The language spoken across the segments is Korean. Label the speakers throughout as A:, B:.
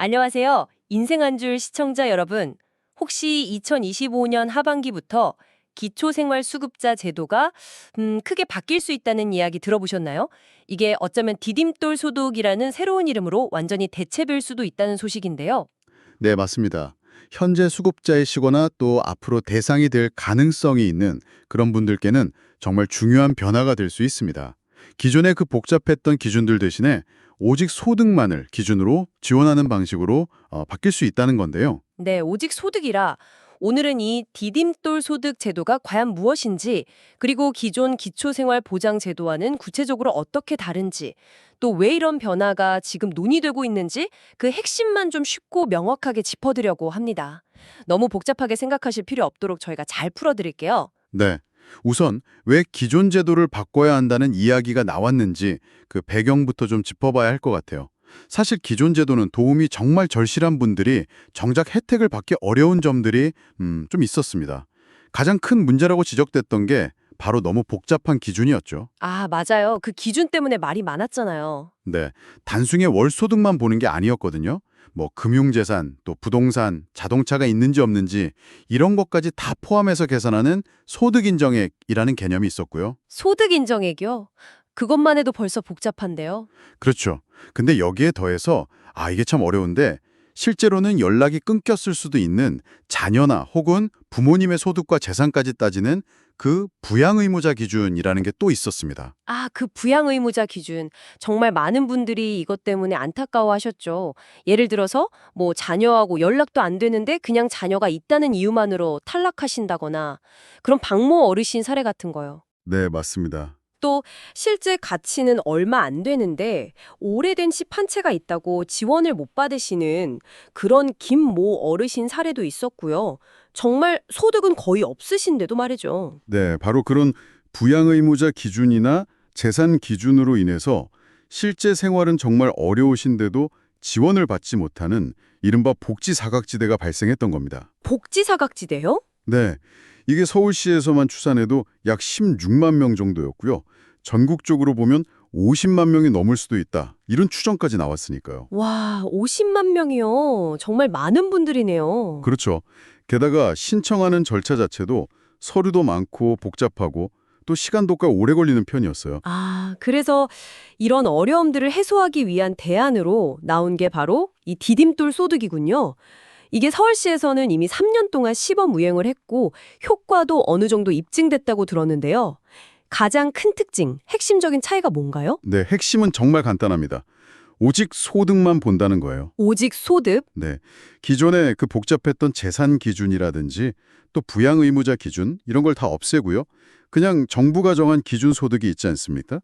A: 안녕하세요. 인생 한 줄 시청자 여러분. 혹시 2025년 하반기부터 기초생활수급자 제도가 크게 바뀔 수 있다는 이야기 들어보셨나요? 이게 어쩌면 디딤돌 소득이라는 새로운 이름으로 완전히 대체될 수도 있다는 소식인데요.
B: 네, 맞습니다. 현재 수급자이시거나 또 앞으로 대상이 될 가능성이 있는 그런 분들께는 정말 중요한 변화가 될 수 있습니다. 기존의 그 복잡했던 기준들 대신에 오직 소득만을 기준으로 지원하는 방식으로 바뀔 수 있다는 건데요.
A: 네, 오직 소득이라 오늘은 이 디딤돌 소득 제도가 과연 무엇인지, 그리고 기존 기초생활보장 제도와는 구체적으로 어떻게 다른지, 또 왜 이런 변화가 지금 논의되고 있는지 그 핵심만 좀 쉽고 명확하게 짚어드려고 합니다. 너무 복잡하게 생각하실 필요 없도록 저희가 잘 풀어드릴게요.
B: 네. 우선 왜 기존 제도를 바꿔야 한다는 이야기가 나왔는지 그 배경부터 좀 짚어봐야 할 것 같아요. 사실 기존 제도는 도움이 정말 절실한 분들이 정작 혜택을 받기 어려운 점들이 좀 있었습니다. 가장 큰 문제라고 지적됐던 게 바로 너무 복잡한 기준이었죠.
A: 아, 맞아요. 그 기준 때문에 말이 많았잖아요.
B: 네, 단순히 월소득만 보는 게 아니었거든요. 뭐 금융재산, 또 부동산, 자동차가 있는지 없는지 이런 것까지 다 포함해서 계산하는 소득인정액이라는 개념이 있었고요.
A: 소득 인정액이요? 그것만 해도 벌써 복잡한데요.
B: 그렇죠. 근데 여기에 더해서 이게 참 어려운데 실제로는 연락이 끊겼을 수도 있는 자녀나 혹은 부모님의 소득과 재산까지 따지는 그 부양의무자 기준이라는 게 또 있었습니다.
A: 아, 그 부양 의무자 기준. 정말 많은 분들이 이것 때문에 안타까워하셨죠. 예를 들어서 뭐 자녀하고 연락도 안 되는데 그냥 자녀가 있다는 이유만으로 탈락하신다거나 그런 박모 어르신 사례 같은 거요.
B: 네, 맞습니다.
A: 또 실제 가치는 얼마 안 되는데 오래된 집 한 채가 있다고 지원을 못 받으시는 그런 김모 어르신 사례도 있었고요. 정말 소득은 거의 없으신데도 말이죠.
B: 네, 바로 그런 부양의무자 기준이나 재산 기준으로 인해서 실제 생활은 정말 어려우신데도 지원을 받지 못하는 이른바 복지 사각지대가 발생했던 겁니다.
A: 복지 사각지대요?
B: 네, 이게 서울시에서만 추산해도 약 16만 명 정도였고요. 전국적으로 보면 50만 명이 넘을 수도 있다. 이런 추정까지 나왔으니까요.
A: 와, 50만 명이요. 정말 많은 분들이네요.
B: 그렇죠. 게다가 신청하는 절차 자체도 서류도 많고 복잡하고 또 시간도 꽤 오래 걸리는 편이었어요.
A: 아, 그래서 이런 어려움들을 해소하기 위한 대안으로 나온 게 바로 이 디딤돌 소득이군요. 이게 서울시에서는 이미 3년 동안 시범 운행을 했고 효과도 어느 정도 입증됐다고 들었는데요. 가장 큰 특징, 핵심적인 차이가 뭔가요?
B: 네, 핵심은 정말 간단합니다. 오직 소득만 본다는 거예요.
A: 오직 소득?
B: 네, 기존의 그 복잡했던 재산 기준이라든지 또 부양 의무자 기준 이런 걸 다 없애고요. 그냥 정부가 정한 기준 소득이 있지 않습니까?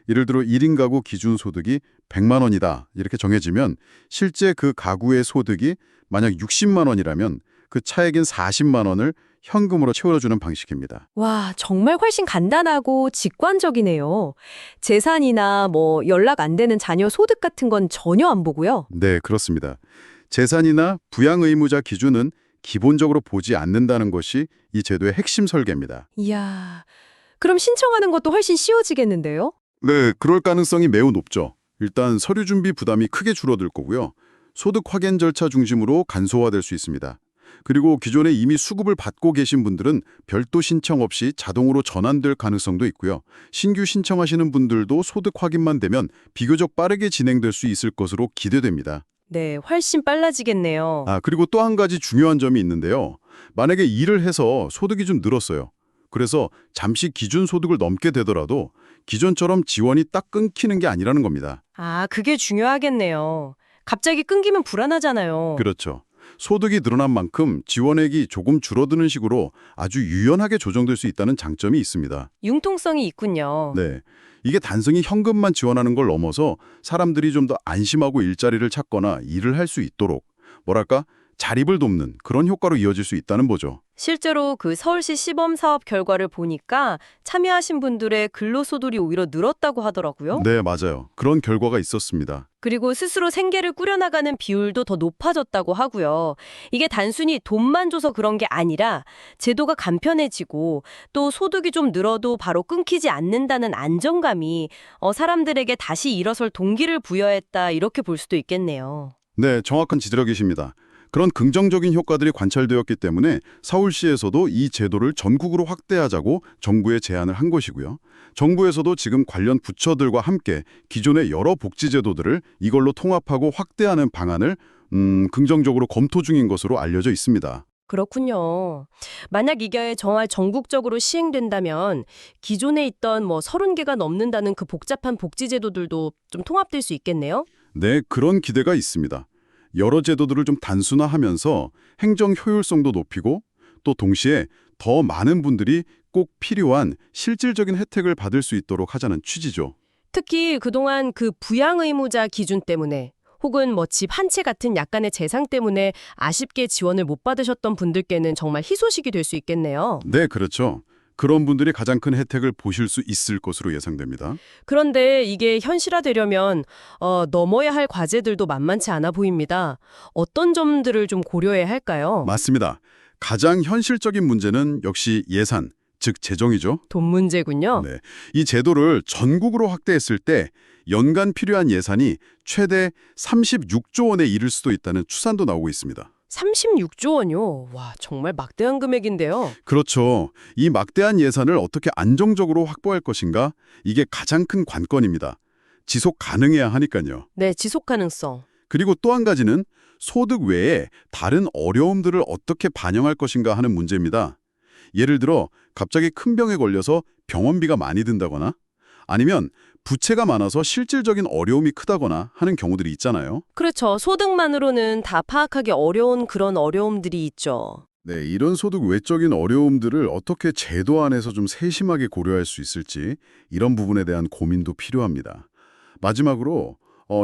B: 예를 들어 1인 가구 기준 소득이 100만 원이다 이렇게 정해지면 실제 그 가구의 소득이 만약 60만 원이라면 그 차액인 40만 원을 현금으로 채워주는 방식입니다.
A: 와, 정말 훨씬 간단하고 직관적이네요. 재산이나 뭐 연락 안 되는 자녀 소득 같은 건 전혀 안 보고요.
B: 네, 그렇습니다. 재산이나 부양 의무자 기준은 기본적으로 보지 않는다는 것이 이 제도의 핵심 설계입니다.
A: 이야, 그럼 신청하는 것도 훨씬 쉬워지겠는데요?
B: 네, 그럴 가능성이 매우 높죠. 일단 서류 준비 부담이 크게 줄어들 거고요. 소득 확인 절차 중심으로 간소화될 수 있습니다. 그리고 기존에 이미 수급을 받고 계신 분들은 별도 신청 없이 자동으로 전환될 가능성도 있고요. 신규 신청하시는 분들도 소득 확인만 되면 비교적 빠르게 진행될 수 있을 것으로 기대됩니다.
A: 네, 훨씬 빨라지겠네요.
B: 그리고 또 한 가지 중요한 점이 있는데요. 만약에 일을 해서 소득이 좀 늘었어요. 그래서 잠시 기준 소득을 넘게 되더라도 기존처럼 지원이 딱 끊기는 게 아니라는 겁니다.
A: 아, 그게 중요하겠네요. 갑자기 끊기면 불안하잖아요.
B: 그렇죠. 소득이 늘어난 만큼 지원액이 조금 줄어드는 식으로 아주 유연하게 조정될 수 있다는 장점이 있습니다.
A: 융통성이 있군요.
B: 네. 이게 단순히 현금만 지원하는 걸 넘어서 사람들이 좀 더 안심하고 일자리를 찾거나 일을 할 수 있도록 뭐랄까 자립을 돕는 그런 효과로 이어질 수 있다는 거죠.
A: 실제로 그 서울시 시범 사업 결과를 보니까 참여하신 분들의 근로소득이 오히려 늘었다고 하더라고요.
B: 네, 맞아요. 그런 결과가 있었습니다.
A: 그리고 스스로 생계를 꾸려나가는 비율도 더 높아졌다고 하고요. 이게 단순히 돈만 줘서 그런 게 아니라 제도가 간편해지고 또 소득이 좀 늘어도 바로 끊기지 않는다는 안정감이 사람들에게 다시 일어설 동기를 부여했다 이렇게 볼 수도 있겠네요.
B: 네, 정확한 지적이십니다. 그런 긍정적인 효과들이 관찰되었기 때문에 서울시에서도 이 제도를 전국으로 확대하자고 정부에 제안을 한 것이고요. 정부에서도 지금 관련 부처들과 함께 기존의 여러 복지제도들을 이걸로 통합하고 확대하는 방안을 긍정적으로 검토 중인 것으로 알려져 있습니다.
A: 그렇군요. 만약 이게 정말 전국적으로 시행된다면 기존에 있던 30개가 넘는다는 그 복잡한 복지제도들도 좀 통합될 수 있겠네요?
B: 네, 그런 기대가 있습니다. 여러 제도들을 좀 단순화하면서 행정 효율성도 높이고 또 동시에 더 많은 분들이 꼭 필요한 실질적인 혜택을 받을 수 있도록 하자는 취지죠.
A: 특히 그동안 그 부양 의무자 기준 때문에 혹은 집 한 채 같은 약간의 재상 때문에 아쉽게 지원을 못 받으셨던 분들께는 정말 희소식이 될 수 있겠네요.
B: 네, 그렇죠. 그런 분들이 가장 큰 혜택을 보실 수 있을 것으로 예상됩니다.
A: 그런데 이게 현실화되려면 넘어야 할 과제들도 만만치 않아 보입니다. 어떤 점들을 좀 고려해야 할까요?
B: 맞습니다. 가장 현실적인 문제는 역시 예산, 즉 재정이죠.
A: 돈 문제군요.
B: 네. 이 제도를 전국으로 확대했을 때 연간 필요한 예산이 최대 36조 원에 이를 수도 있다는 추산도 나오고 있습니다.
A: 36조 원이요. 와, 정말 막대한 금액인데요.
B: 그렇죠. 이 막대한 예산을 어떻게 안정적으로 확보할 것인가? 이게 가장 큰 관건입니다. 지속 가능해야 하니까요.
A: 네, 지속 가능성.
B: 그리고 또 한 가지는 소득 외에 다른 어려움들을 어떻게 반영할 것인가 하는 문제입니다. 예를 들어 갑자기 큰 병에 걸려서 병원비가 많이 든다거나 아니면 부채가 많아서 실질적인 어려움이 크다거나 하는 경우들이 있잖아요.
A: 그렇죠. 소득만으로는 다 파악하기 어려운 그런 어려움들이 있죠.
B: 네, 이런 소득 외적인 어려움들을 어떻게 제도 안에서 좀 세심하게 고려할 수 있을지 이런 부분에 대한 고민도 필요합니다. 마지막으로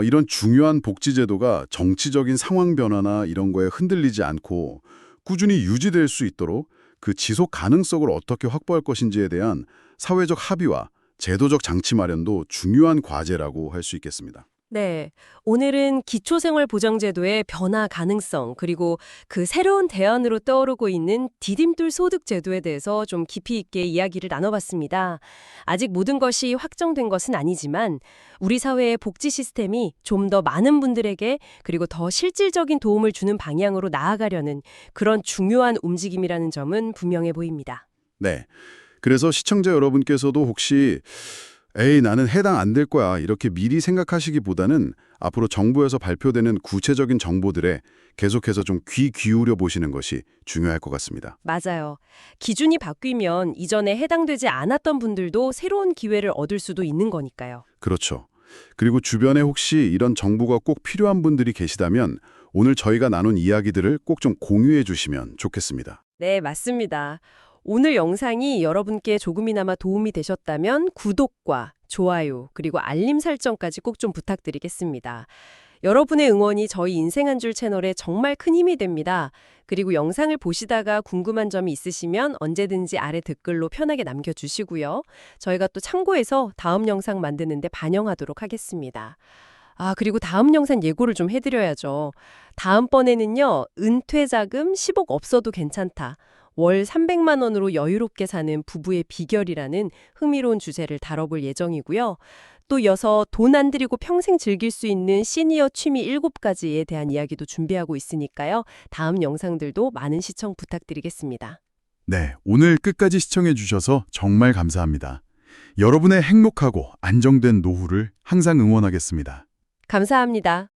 B: 이런 중요한 복지제도가 정치적인 상황 변화나 이런 거에 흔들리지 않고 꾸준히 유지될 수 있도록 그 지속 가능성을 어떻게 확보할 것인지에 대한 사회적 합의와 제도적 장치 마련도 중요한 과제라고 할 수 있겠습니다.
A: 네. 오늘은 기초생활보장제도의 변화 가능성, 그리고 그 새로운 대안으로 떠오르고 있는 디딤돌 소득제도에 대해서 좀 깊이 있게 이야기를 나눠봤습니다. 아직 모든 것이 확정된 것은 아니지만 우리 사회의 복지 시스템이 좀 더 많은 분들에게 그리고 더 실질적인 도움을 주는 방향으로 나아가려는 그런 중요한 움직임이라는 점은 분명해 보입니다.
B: 네. 그래서 시청자 여러분께서도 혹시 에이, 나는 해당 안 될 거야 이렇게 미리 생각하시기보다는 앞으로 정부에서 발표되는 구체적인 정보들에 계속해서 좀 귀 기울여 보시는 것이 중요할 것 같습니다.
A: 맞아요. 기준이 바뀌면 이전에 해당되지 않았던 분들도 새로운 기회를 얻을 수도 있는 거니까요.
B: 그렇죠. 그리고 주변에 혹시 이런 정보가 꼭 필요한 분들이 계시다면 오늘 저희가 나눈 이야기들을 꼭 좀 공유해 주시면 좋겠습니다.
A: 네, 맞습니다. 오늘 영상이 여러분께 조금이나마 도움이 되셨다면 구독과 좋아요, 그리고 알림 설정까지 꼭 좀 부탁드리겠습니다. 여러분의 응원이 저희 인생 한 줄 채널에 정말 큰 힘이 됩니다. 그리고 영상을 보시다가 궁금한 점이 있으시면 언제든지 아래 댓글로 편하게 남겨주시고요. 저희가 또 참고해서 다음 영상 만드는데 반영하도록 하겠습니다. 그리고 다음 영상 예고를 좀 해드려야죠. 다음번에는요, 은퇴자금 10억 없어도 괜찮다. 월 300만 원으로 여유롭게 사는 부부의 비결이라는 흥미로운 주제를 다뤄볼 예정이고요. 또 이어서 돈 안 들이고 평생 즐길 수 있는 시니어 취미 7가지에 대한 이야기도 준비하고 있으니까요. 다음 영상들도 많은 시청 부탁드리겠습니다.
B: 네, 오늘 끝까지 시청해 주셔서 정말 감사합니다. 여러분의 행복하고 안정된 노후를 항상 응원하겠습니다.
A: 감사합니다.